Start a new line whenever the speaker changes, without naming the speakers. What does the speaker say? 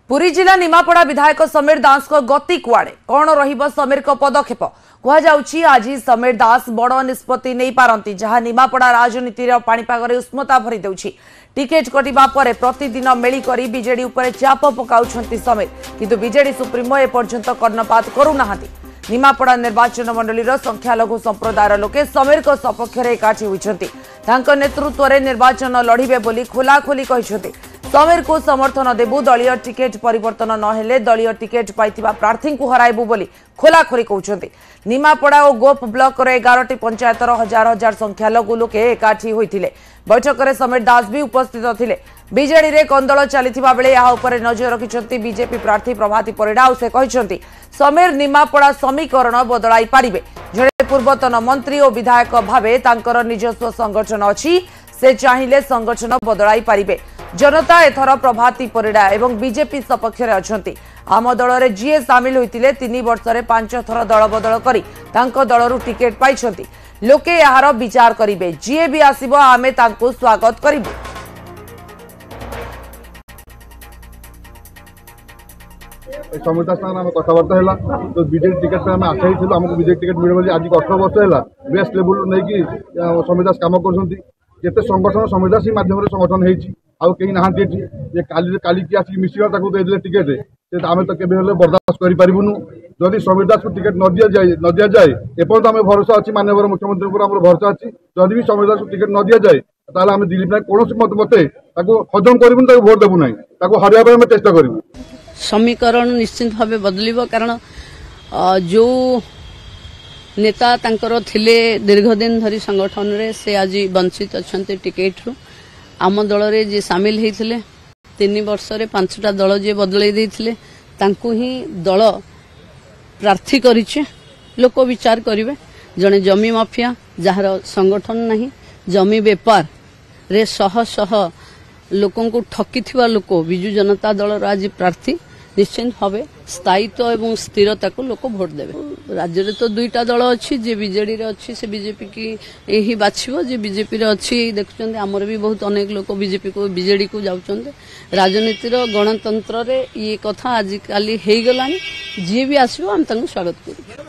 पुरी जिला निमापड़ा विधायक समीर दास को गति कुआड़े कौन रहिबो समीर को पदक्षेप कहुछि। आज समीर दास बड़ निष्पत्ति नहीं पारती जहां निमापड़ा राजनीति पाणीपाग उष्मता भरी देउछि। टिकेट कटिबा परे प्रतिदिन मेली करी बीजेडी उपरे चाप पकाउछंती समीर, किंतु बीजेडी सुप्रीमो एपर्यंत कर्णपात करूनाहांती। निमापड़ा निर्वाचन मंडलीर संख्यालघु संप्रदायर लोके समीर को सपक्ष एकाठी होइछंती। तांको नेतृत्व में निर्वाचन लड़िबे बोली खोलाखोली कहिछंती। समीर को समर्थन देबू, दलीय टिकेट परिवर्तन नहेले दलीय टिकेट पाइथिबा प्रार्थी को हराइबू बोली खोलाखोली कहउछंती। निमापड़ा और गोप ब्लॉक 11टी पंचायतर हजार हजार संख्यालघु लोके एकाठी होइथिले। बैठक में समीर दास भी उपस्थित थिले। बीजेडी रे कंदल चलिथिबा बेले या उपरे नजर रखिछंती बीजेपी प्रार्थी प्रभाती परिडा। से कहिछंती समीर निमापड़ा समीकरण बदलाई पारिबे। जड़े पूर्वतन मंत्री और विधायक भावे तांकर निजस्व संगठन अछि, से चाहिए संगठन बदलाई पारिबे। जनता एथर प्रभाती परिडा एवं बीजेपी सपक्ष अछंती। आम दल रे जीए सामिल होइतिले 3 वर्ष रे 5 थर दल बदल करी तांको दलरु टिकेट पाइछंती। लोके यार विचार करिबे, जीए भी आसीबो आमे तांको स्वागत करिबो।
समीर दास कथबार्ता है तो बीजेडी टिकेट पे आम आशा ही आमको बीजेडी टिकेट मिले आज 18 वर्ष है बेस्ट लेवल नहीं समीर दास कम करते संगठन समीर दास माध्यम संगठन होती ना काली किए आसिक मिसिका देते टिकेट आम तो केवे बर्दाश्त करूँ। जदि समीर दास को टिकेट न दि जाए एपर्त आम भरोसा अच्छी माननीय मुख्यमंत्री भरोसा अच्छी। जदि भी समीर दास को टिकेट न दि जाए ताल आम दिलीप नायक कौन मत मते हजम करूँ, भोट देवु ना, हरवा चेष्टा करूँ।
समीकरण निश्चित भाव बदलिबो, कारण जो नेता तांकर थिले दीर्घ दिन धरी संगठन रे से आज वंचित अच्छे टिकेट रु। आम दल रे जे सामिल होइथिले 3 वर्ष रे 5टा दल जे बदलै देइथिले तांकु ही दल प्रार्थी करिছে। लोक विचार करिवे जने जमी माफिया जहार संगठन नहीं, जमी बेपार रे शह शह लोकों को ठकी लोक विजु जनता दल आज प्रार्थी निश्चित भाव स्थायित्व एवं स्थिरता को लोक भोट देवे। राज्य में तो 2टा दल अच्छी, जे बीजेडी रे अच्छी से बीजेपी की यही बाछिबो, जे बीजेपी रे अच्छी देखुछन। आमर भी बहुत अनेक लोक बीजेपी को बीजेडी को जाउछन। राजनीतिर गणतंत्र रे ये कथा आज काली हे गलानी, जे भी आसीबो हम तांको स्वागत करू।